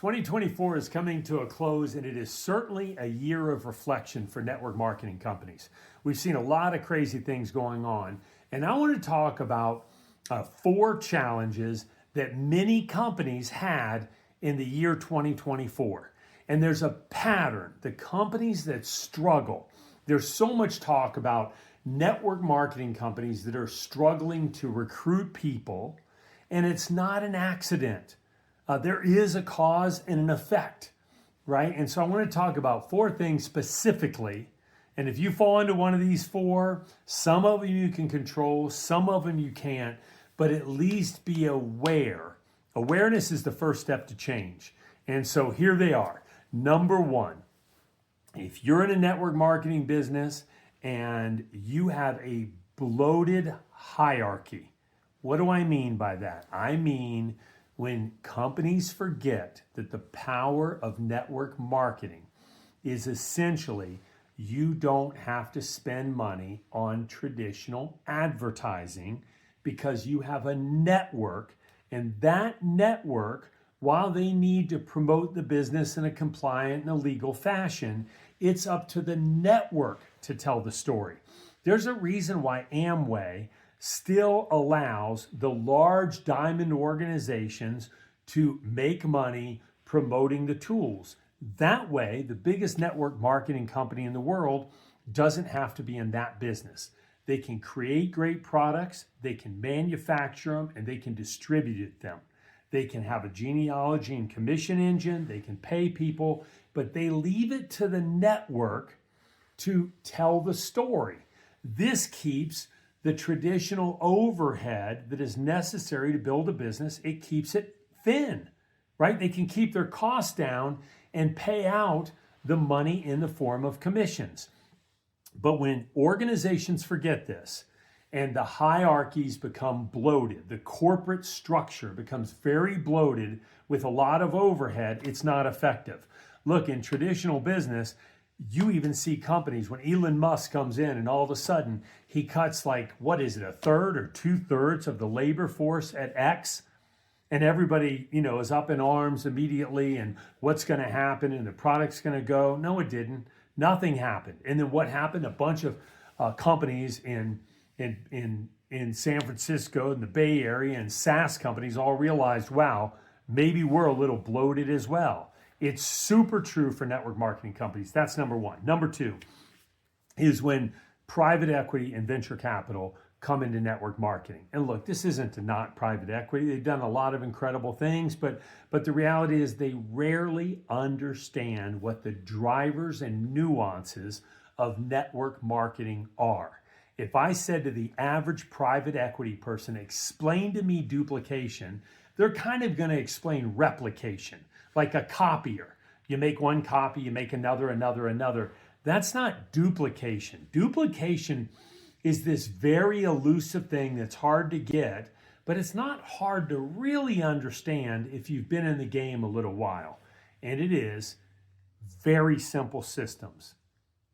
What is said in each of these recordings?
2024 is coming to a close, and it is certainly a year of reflection for network marketing companies. We've seen a lot of crazy things going on, and I want to talk about 4 challenges that many companies had in the year 2024. And there's a pattern. The companies that struggle, there's so much talk about network marketing companies that are struggling to recruit people, and it's not an accident. There is a cause and an effect, right? And so I want to talk about 4 things specifically. And if you fall into one of these 4, some of them you can control, some of them you can't, but at least be aware. Awareness is the first step to change. And so here they are. Number 1, if you're in a network marketing business and you have a bloated hierarchy, what do I mean by that? I mean, when companies forget that the power of network marketing is essentially you don't have to spend money on traditional advertising because you have a network, and that network, while they need to promote the business in a compliant and a legal fashion, it's up to the network to tell the story. There's a reason why Amway still allows the large diamond organizations to make money promoting the tools. That way, the biggest network marketing company in the world doesn't have to be in that business. They can create great products, they can manufacture them, and they can distribute them. They can have a genealogy and commission engine, they can pay people, but they leave it to the network to tell the story. This keeps the traditional overhead that is necessary to build a business, it keeps it thin, right? They can keep their costs down and pay out the money in the form of commissions. But when organizations forget this and the hierarchies become bloated, the corporate structure becomes very bloated with a lot of overhead, it's not effective. Look, in traditional business, you even see companies when Elon Musk comes in and all of a sudden he cuts like, what is it, 1/3 or 2/3 of the labor force at X? And everybody, is up in arms immediately and what's going to happen and the product's going to go. No, it didn't. Nothing happened. And then what happened? A bunch of companies in San Francisco and the Bay Area and SaaS companies all realized, wow, maybe we're a little bloated as well. It's super true for network marketing companies. That's number 1. Number 2 is when private equity and venture capital come into network marketing. And look, this isn't to knock private equity. They've done a lot of incredible things, but the reality is they rarely understand what the drivers and nuances of network marketing are. If I said to the average private equity person, explain to me duplication, they're kind of going to explain replication, like a copier. You make one copy, you make another. That's not duplication. Duplication is this very elusive thing that's hard to get, but it's not hard to really understand if you've been in the game a little while. And it is very simple systems.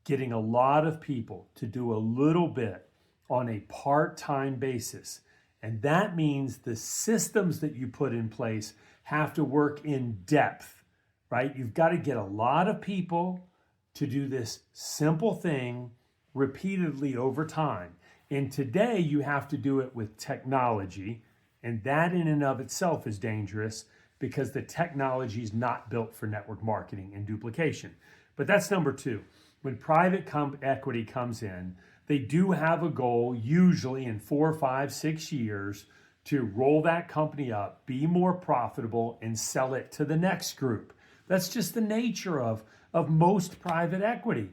Getting a lot of people to do a little bit on a part-time basis. And that means the systems that you put in place have to work in depth, right? You've got to get a lot of people to do this simple thing repeatedly over time. And today you have to do it with technology, and that in and of itself is dangerous because the technology is not built for network marketing and duplication. But that's number 2. When private equity comes in, they do have a goal, usually in 4, 5, 6 years, to roll that company up, be more profitable, and sell it to the next group. That's just the nature of most private equity.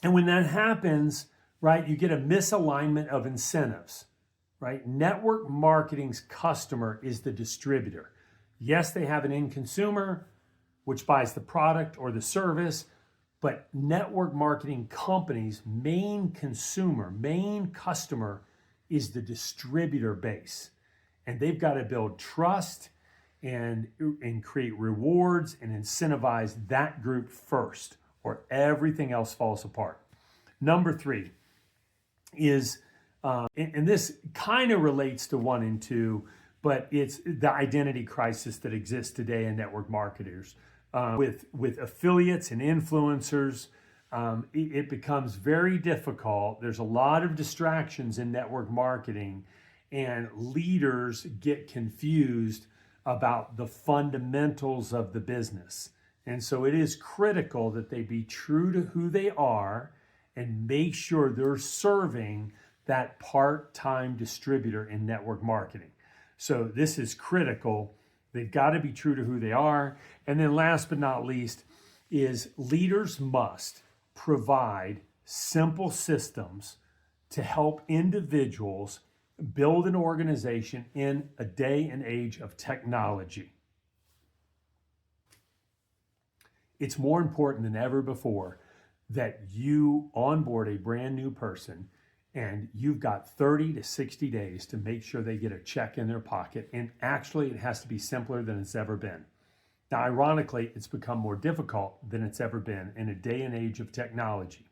And when that happens, right, you get a misalignment of incentives, right? Network marketing's customer is the distributor. Yes, they have an end consumer, which buys the product or the service, but network marketing companies' main customer is the distributor base. And they've got to build trust and create rewards and incentivize that group first, or everything else falls apart. Number 3 is, and this kind of relates to 1 and 2, but it's the identity crisis that exists today in network marketers. With affiliates and influencers, it becomes very difficult. There's a lot of distractions in network marketing, and leaders get confused about the fundamentals of the business. And so it is critical that they be true to who they are and make sure they're serving that part-time distributor in network marketing. So this is critical. They've got to be true to who they are. And then last but not least is leaders must provide simple systems to help individuals build an organization in a day and age of technology. It's more important than ever before that you onboard a brand new person and you've got 30 to 60 days to make sure they get a check in their pocket. And actually, it has to be simpler than it's ever been. Now, ironically, it's become more difficult than it's ever been in a day and age of technology.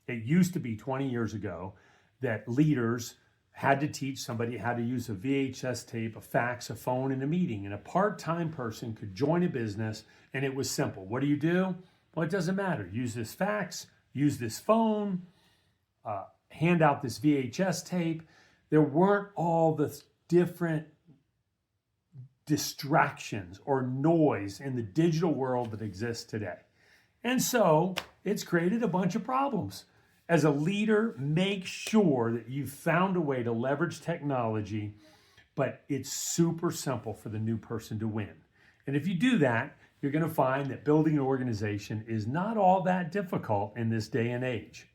It used to be 20 years ago that leaders had to teach somebody how to use a VHS tape, a fax, a phone, and a meeting. And a part-time person could join a business, and it was simple. What do you do? Well, it doesn't matter. Use this fax, use this phone, hand out this VHS tape. There weren't all the different distractions or noise in the digital world that exists today. And so it's created a bunch of problems. As a leader, make sure that you've found a way to leverage technology, but it's super simple for the new person to win. And if you do that, you're going to find that building an organization is not all that difficult in this day and age.